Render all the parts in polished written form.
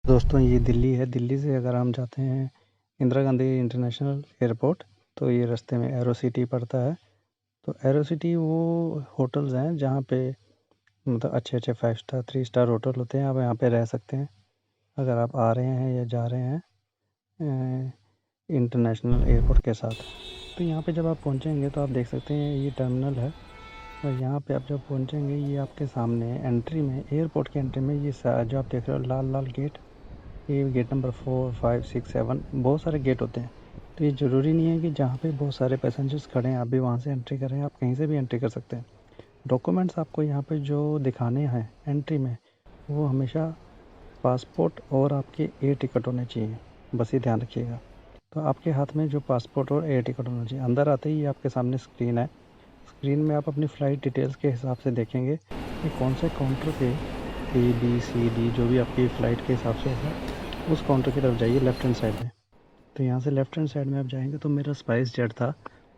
दोस्तों ये दिल्ली है। दिल्ली से अगर हम जाते हैं इंदिरा गांधी इंटरनेशनल एयरपोर्ट, तो ये रास्ते में एरो सिटी पड़ता है। तो एरो सिटी वो होटल्स हैं जहाँ पे मतलब अच्छे 5 स्टार 3 स्टार होटल होते हैं। आप यहाँ पे रह सकते हैं अगर आप आ रहे हैं या जा रहे हैं इंटरनेशनल एयरपोर्ट के साथ। तो यहाँ पे जब आप पहुँचेंगे तो आप देख सकते हैं ये टर्मिनल है, और यहाँ पे आप जब पहुँचेंगे ये आपके सामने एंट्री में, एयरपोर्ट के एंट्री में, ये जो आप देख रहे हो लाल लाल गेट, ये गेट नंबर 4, 5, 6, 7 बहुत सारे गेट होते हैं। तो ये ज़रूरी नहीं है कि जहाँ पे बहुत सारे पैसेंजर्स खड़े हैं आप भी वहाँ से एंट्री करें, आप कहीं से भी एंट्री कर सकते हैं। डॉक्यूमेंट्स आपको यहाँ पे जो दिखाने हैं एंट्री में, वो हमेशा पासपोर्ट और आपके एयर टिकट होने चाहिए, बस ये ध्यान रखिएगा। तो आपके हाथ में जो पासपोर्ट और एयर टिकट होना चाहिए। अंदर आते ही आपके सामने स्क्रीन है। स्क्रीन में आप अपनी फ़्लाइट डिटेल्स के हिसाब से देखेंगे कि कौन से काउंटर पे A B C D जो भी आपकी फ़्लाइट के हिसाब से होगा, उस काउंटर की तरफ जाइए लेफ़्ट हैंड साइड में। तो यहाँ से लेफ़्ट हैंड साइड में आप जाएंगे तो मेरा स्पाइस जेट था,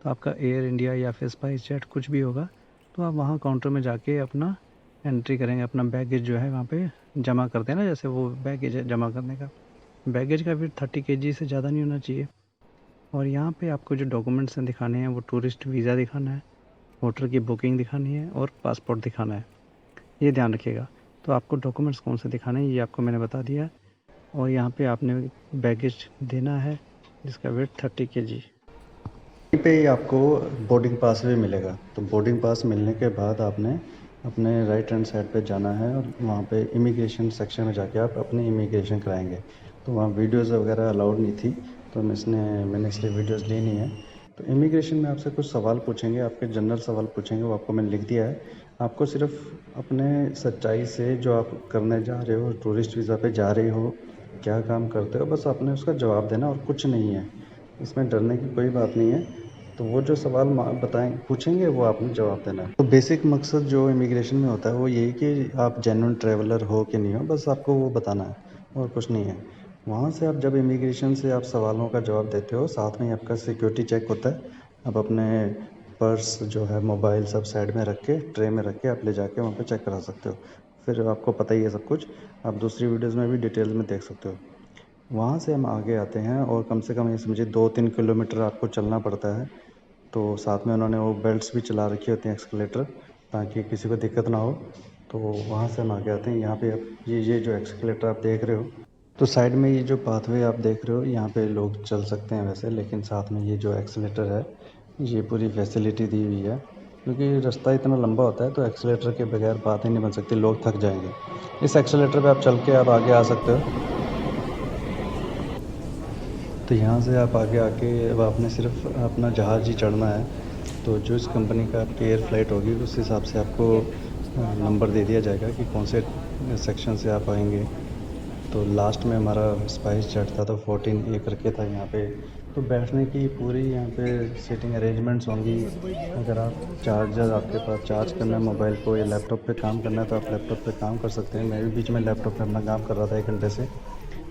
तो आपका एयर इंडिया या फिर स्पाइस जेट कुछ भी होगा, तो आप वहाँ काउंटर में जाके अपना एंट्री करेंगे। अपना बैगेज जो है वहाँ पे जमा करते हैं ना, जैसे वो बैगेज है जमा करने का। बैगेज का वेट 30 kg से ज़्यादा नहीं होना चाहिए। और यहाँ पे आपको जो डॉक्यूमेंट्स हैं दिखाने हैं, वो टूरिस्ट वीज़ा दिखाना है, होटल की बुकिंग दिखानी है और पासपोर्ट दिखाना है, ये ध्यान रखिएगा। तो आपको डॉक्यूमेंट्स कौन से दिखाने हैं ये आपको मैंने बता दिया है। और यहाँ पे आपने बैगेज देना है जिसका वेट 30 kg। यहीं पे ही आपको बोर्डिंग पास भी मिलेगा। तो बोर्डिंग पास मिलने के बाद आपने अपने राइट हैंड साइड पे जाना है और वहाँ पे इमिग्रेशन सेक्शन में जाके आप अपनी इमिग्रेशन कराएंगे। तो वहाँ वीडियोज़ वगैरह अलाउड नहीं थी, तो मैंने इसलिए वीडियोज़ ली नहीं है। तो इमिग्रेशन में आपसे कुछ सवाल पूछेंगे, आपके जनरल सवाल पूछेंगे, वो आपको मैंने लिख दिया है। आपको सिर्फ अपने सच्चाई से जो आप करने जा रहे हो, टूरिस्ट वीज़ा पे जा रहे हो, क्या काम करते हो, बस आपने उसका जवाब देना और कुछ नहीं है। इसमें डरने की कोई बात नहीं है। तो वो जो सवाल पूछेंगे वो आपने जवाब देना है। तो बेसिक मकसद जो इमिग्रेशन में होता है वो यही कि आप जेन्युइन ट्रैवलर हो कि नहीं हो, बस आपको वो बताना है और कुछ नहीं है। वहाँ से आप जब इमिग्रेशन से आप सवालों का जवाब देते हो, साथ में ही आपका सिक्योरिटी चेक होता है। आप अपने पर्स जो है, मोबाइल सब साइड में रख के, ट्रे में रख के आप ले जाके वहाँ पे चेक करा सकते हो। फिर आपको पता ही है सब कुछ, आप दूसरी वीडियोज़ में भी डिटेल में देख सकते हो। वहाँ से हम आगे आते हैं और कम से कम ये समझिए 2-3 किलोमीटर आपको चलना पड़ता है। तो साथ में उन्होंने वो बेल्ट्स भी चला रखी होती हैं, एक्सीलेटर, ताकि किसी को दिक्कत ना हो। तो वहाँ से हम आगे आते हैं। यहाँ पे आप ये जो एक्सीलेटर आप देख रहे हो, तो साइड में ये जो पाथवे आप देख रहे हो, यहाँ पे लोग चल सकते हैं वैसे, लेकिन साथ में ये जो एक्सीलेटर है, ये पूरी फैसिलिटी दी हुई है। क्योंकि रास्ता इतना लंबा होता है तो एक्सीलेटर के बगैर बात ही नहीं बन सकती, लोग थक जाएंगे। इस एक्सीलेटर पे आप चल के आप आगे आ सकते हो। तो यहाँ से आप आगे आके अब आपने सिर्फ अपना जहाज़ ही चढ़ना है। तो जो इस कंपनी का आपकी एयर फ़्लाइट होगी उस हिसाब से आपको नंबर दे दिया जाएगा कि कौन से सेक्शन से आप आएंगे। तो लास्ट में हमारा स्पाइस जेट था, तो 14A करके था यहाँ पे। तो बैठने की पूरी यहाँ पे सीटिंग अरेंजमेंट्स होंगी। अगर आप चार्जर आपके पास चार्ज करना है मोबाइल को या लैपटॉप पे काम करना है तो आप लैपटॉप पे काम कर सकते हैं। मैं भी बीच में लैपटॉप पे अपना काम कर रहा था 1 घंटे से।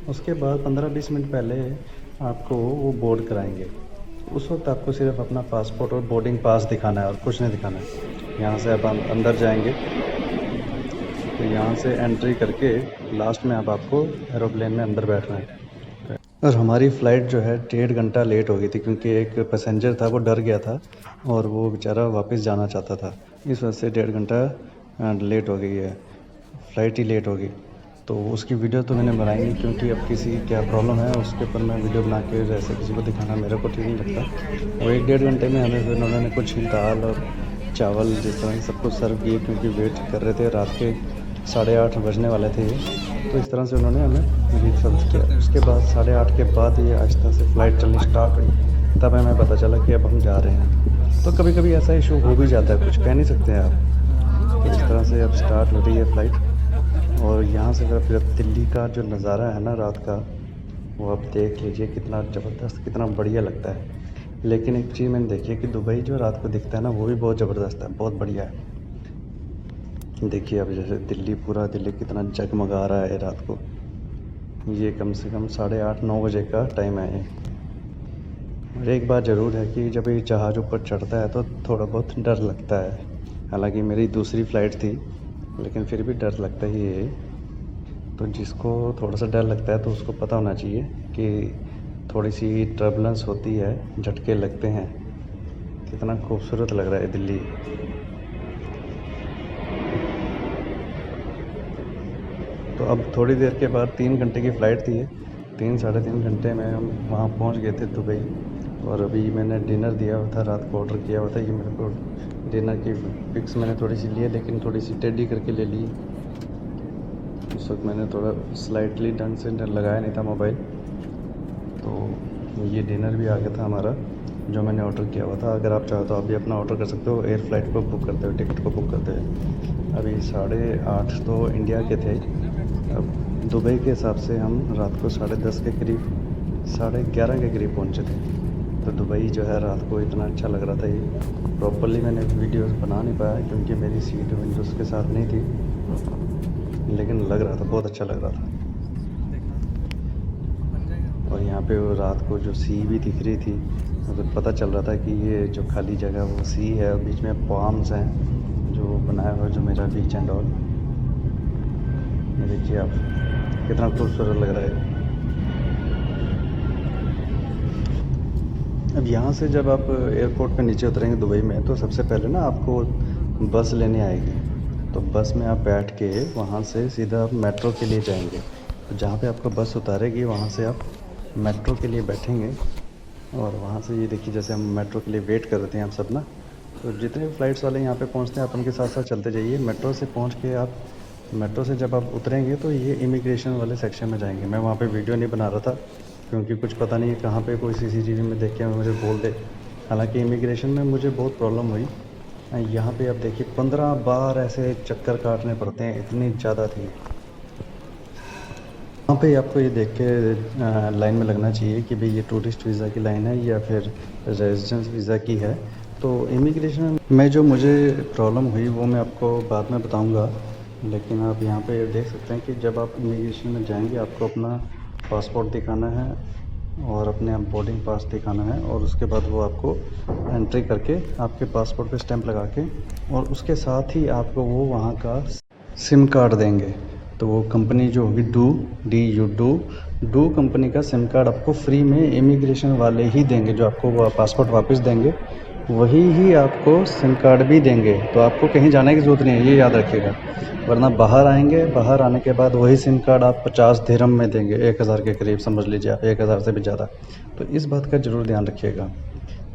उसके बाद 15-20 मिनट पहले आपको वो बोर्ड कराएंगे। उस वक्त आपको सिर्फ अपना पासपोर्ट और बोर्डिंग पास दिखाना है और कुछ नहीं दिखाना है। यहाँ से आप अंदर जाएंगे, तो यहाँ से एंट्री करके लास्ट में अब आपको एरोप्लेन में अंदर बैठना है। और हमारी फ़्लाइट जो है 1.5 घंटा लेट हो गई थी, क्योंकि एक पैसेंजर था वो डर गया था और वो बेचारा वापस जाना चाहता था। इस वजह से 1.5 घंटा लेट हो गई है, फ़्लाइट ही लेट हो गई। तो उसकी वीडियो तो मैंने बनाई नहीं, क्योंकि अब किसी की क्या प्रॉब्लम है उसके ऊपर मैं वीडियो बना के ऐसे किसी को दिखाना मेरे को ठीक नहीं लगता। और 1-1.5 घंटे में हमें फिर उन्होंने कुछ दाल और चावल जिस तरह सब कुछ सर्व किए, क्योंकि वेट कर रहे थे, रात के 8:30 बजने वाले थे ये। तो इस तरह से उन्होंने हमें ये सर्व किया। उसके बाद 8:30 के बाद ये आहिस्ता से फ़्लाइट चलनी स्टार्ट हुई, तब हमें पता चला कि अब हम जा रहे हैं। तो कभी कभी ऐसा इशू हो भी जाता है, कुछ कह नहीं सकते हैं आप। तो इस तरह से अब स्टार्ट हो रही है फ़्लाइट। और यहाँ से अगर फिर दिल्ली का जो नज़ारा है ना रात का, वो आप देख लीजिए, कितना ज़बरदस्त, कितना बढ़िया लगता है। लेकिन एक चीज़ मैंने देखी है कि दुबई जो रात को दिखता है ना, वो भी बहुत ज़बरदस्त है, बहुत बढ़िया है। देखिए अब जैसे दिल्ली, पूरा दिल्ली कितना जगमगा रहा है रात को। ये कम से कम 8:30-9 बजे का टाइम है ये। और एक बात ज़रूर है कि जब ये जहाज़ ऊपर चढ़ता है तो थोड़ा बहुत डर लगता है। हालांकि मेरी दूसरी फ़्लाइट थी, लेकिन फिर भी डर लगता ही है। तो जिसको थोड़ा सा डर लगता है तो उसको पता होना चाहिए कि थोड़ी सी टर्बुलेंस होती है, झटके लगते हैं। कितना खूबसूरत लग रहा है दिल्ली। तो अब थोड़ी देर के बाद 3 घंटे की फ़्लाइट थी। 3 साढ़े 3 घंटे में हम वहाँ पहुँच गए थे दुबई। और अभी मैंने डिनर दिया हुआ था, रात को ऑर्डर किया हुआ था। ये मेरे को डिनर की पिक्स मैंने थोड़ी सी ली है, लेकिन थोड़ी सी टेढ़ी करके ले ली। इस वक्त मैंने थोड़ा स्लाइटली ढंग से लगाया नहीं था मोबाइल। तो ये डिनर भी आ गया था हमारा, जो मैंने ऑर्डर किया हुआ था। अगर आप चाहो तो आप भी अपना ऑर्डर कर सकते हो एयर फ्लाइट को बुक करते हुए, टिकट को बुक करते हुए। अभी 8:30 तो इंडिया के थे। अब दुबई के हिसाब से हम रात को 10:30 के करीब, 11:30 के करीब पहुँचे थे। तो दुबई जो है रात को इतना अच्छा लग रहा था। ये प्रॉपरली मैंने वीडियोस बना नहीं पाया क्योंकि मेरी सीट विंडोज़ के साथ नहीं थी, लेकिन लग रहा था, बहुत अच्छा लग रहा था। और यहाँ पे वो रात को जो सी भी दिख रही थी, मतलब पता चल रहा था कि ये जो खाली जगह वो सी है, और बीच में पाम्स हैं जो बनाया हुआ, जो मेरा बीच एंड ऑल। ये देखिए आप, कितना खूबसूरत लग रहा है। अब यहाँ से जब आप एयरपोर्ट पे नीचे उतरेंगे दुबई में, तो सबसे पहले ना आपको बस लेने आएगी। तो बस में आप बैठ के वहाँ से सीधा आप मेट्रो के लिए जाएंगे। तो जहाँ पे आपको बस उतारेगी वहाँ से आप मेट्रो के लिए बैठेंगे। और वहाँ से ये देखिए, जैसे हम मेट्रो के लिए वेट कर रहे थे आप सब ना, तो जितने भी फ़्लाइट्स वाले यहाँ पे पहुँचते हैं आप उनके साथ साथ चलते जाइए। मेट्रो से पहुँच के आप, मेट्रो से जब आप उतरेंगे तो ये इमिग्रेशन वाले सेक्शन में जाएंगे। मैं वहाँ पे वीडियो नहीं बना रहा था क्योंकि कुछ पता नहीं है कहाँ पे कोई सीसीटीवी में देख के मुझे बोल दे। हालांकि इमिग्रेशन में मुझे बहुत प्रॉब्लम हुई। यहाँ पे आप देखिए 15 बार ऐसे चक्कर काटने पड़ते हैं, इतनी ज़्यादा थी। वहाँ पे आपको ये देख के लाइन में लगना चाहिए कि भाई ये टूरिस्ट वीज़ा की लाइन है या फिर रेजिडेंस वीज़ा की है। तो इमिग्रेशन में जो मुझे प्रॉब्लम हुई वो मैं आपको बाद में बताऊंगा। लेकिन आप यहाँ पे देख सकते हैं कि जब आप इमिग्रेशन में जाएंगे आपको अपना पासपोर्ट दिखाना है और अपने बोर्डिंग पास दिखाना है, और उसके बाद वो आपको एंट्री करके आपके पासपोर्ट पे स्टैंप लगा के, और उसके साथ ही आपको वो वहाँ का सिम कार्ड देंगे। तो वो कंपनी जो होगी डू कंपनी का सिम कार्ड आपको फ्री में इमिग्रेशन वाले ही देंगे। जो आपको वो पासपोर्ट वापस देंगे वही ही आपको सिम कार्ड भी देंगे। तो आपको कहीं जाने की ज़रूरत नहीं है, ये याद रखिएगा। वरना बाहर आएंगे, बाहर आने के बाद वही सिम कार्ड आप 50 दिरहम में देंगे, 1000 के करीब समझ लीजिए आप, 1000 से भी ज़्यादा। तो इस बात का ज़रूर ध्यान रखिएगा।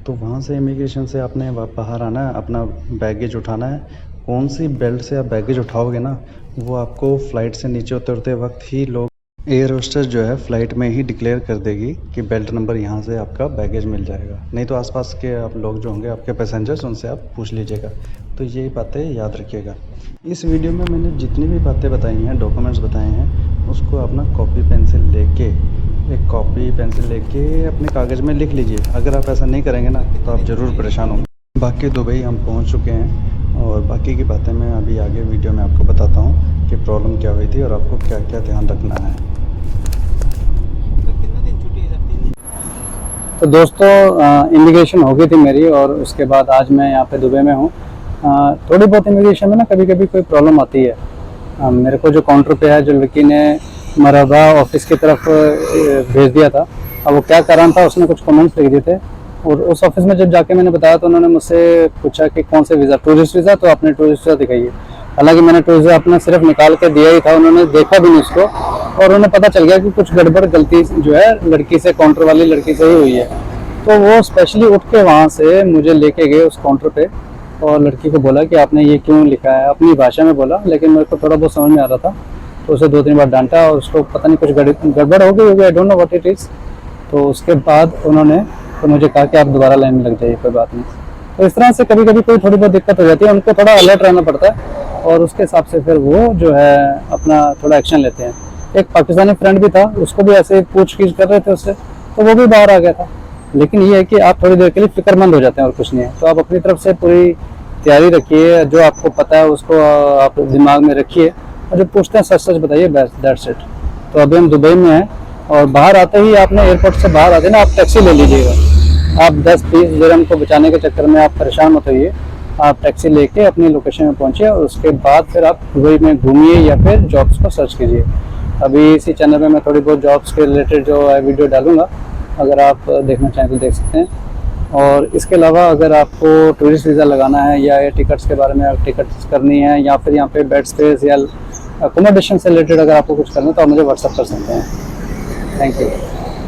तो वहाँ से इमिग्रेशन से आपने बाहर आना है, अपना बैगेज उठाना है। कौन सी बेल्ट से आप बैगेज उठाओगे ना, वो आपको फ़्लाइट से नीचे उतरते वक्त ही लोग, एयर होस्टेस जो है फ़्लाइट में ही डिक्लेयर कर देगी कि बेल्ट नंबर यहाँ से आपका बैगेज मिल जाएगा। नहीं तो आसपास के आप लोग जो होंगे आपके पैसेंजर्स, उनसे आप पूछ लीजिएगा। तो ये बातें याद रखिएगा। इस वीडियो में मैंने जितनी भी बातें बताई हैं, डॉक्यूमेंट्स बताए हैं, उसको अपना कॉपी पेंसिल लेके अपने कागज़ में लिख लीजिए। अगर आप ऐसा नहीं करेंगे ना तो आप ज़रूर परेशान होंगे। बाकी दुबई हम पहुँच चुके हैं और बाकी की बातें मैं अभी आगे वीडियो में आपको बताता हूँ कि प्रॉब्लम क्या हुई थी और आपको क्या क्या ध्यान रखना है। तो दोस्तों, इमिग्रेशन हो गई थी मेरी, और उसके बाद आज मैं यहाँ पे दुबई में हूँ। थोड़ी बहुत इमिग्रेशन में ना कभी कभी कोई प्रॉब्लम आती है। मेरे को जो काउंटर पे है, जो लड़की ने मरहबा ऑफिस की तरफ भेज दिया था, अब वो क्या कारण था, उसने कुछ कमेंट्स लिख दिए थे। और उस ऑफिस में जब जाके मैंने बताया तो उन्होंने मुझसे पूछा कि कौन से वीज़ा, टूरिस्ट वीज़ा, तो आपने टूरिस्ट वीज़ा दिखाइए। हालांकि मैंने टूरिस्ट वीज़ा अपना सिर्फ निकाल के दिया ही था, उन्होंने देखा भी नहीं उसको, और उन्हें पता चल गया कि कुछ गड़बड़ गलती जो है लड़की से, काउंटर वाली लड़की से ही हुई है। तो वो स्पेशली उठ के वहाँ से मुझे लेके गए उस काउंटर पे, और लड़की को बोला कि आपने ये क्यों लिखा है, अपनी भाषा में बोला, लेकिन मेरे को थोड़ा बहुत समझ में आ रहा था। तो उसे 2-3 बार डांटा और उसको पता नहीं कुछ गड़बड़ हो गई होगी, I don't know what it is. तो उसके बाद उन्होंने तो मुझे कहा कि आप दोबारा लाइन में लग जाइए, कोई बात नहीं। तो इस तरह से कभी कभी कोई थोड़ी बहुत दिक्कत हो जाती है, उनको थोड़ा अलर्ट रहना पड़ता है, और उसके हिसाब से फिर वो जो है अपना थोड़ा एक्शन लेते हैं। एक पाकिस्तानी फ्रेंड भी था, उसको भी ऐसे पूछ-गिछ कर रहे थे उससे, तो वो भी बाहर आ गया था। लेकिन ये है कि आप थोड़ी देर के लिए फिक्रमंद हो जाते हैं और कुछ नहीं है। तो आप अपनी तरफ से पूरी तैयारी रखिए, जो आपको पता है उसको आप दिमाग में रखिए, और जो पूछते हैं सच सच बताइए, दैट्स इट। तो अभी हम दुबई में हैं, और बाहर आते ही आपने एयरपोर्ट से बाहर आते ना, आप टैक्सी ले लीजिएगा। आप 10-20 दिरहम को बचाने के चक्कर में आप परेशान मत होइए। आप टैक्सी लेके अपनी लोकेशन में पहुंचिए, और उसके बाद फिर आप दुबई में घूमिए या फिर जॉब्स को सर्च कीजिए। अभी इसी चैनल पे मैं थोड़ी बहुत जॉब्स के रिलेटेड जो है वीडियो डालूंगा, अगर आप देखना चाहें तो देख सकते हैं। और इसके अलावा अगर आपको टूरिस्ट वीज़ा लगाना है या टिकट्स के बारे में टिकट्स करनी है या फिर यहाँ पे बेड स्पेस या अकोमोडेशन से रिलेटेड अगर आपको कुछ करना है तो आप मुझे व्हाट्सअप कर सकते हैं। Thank you.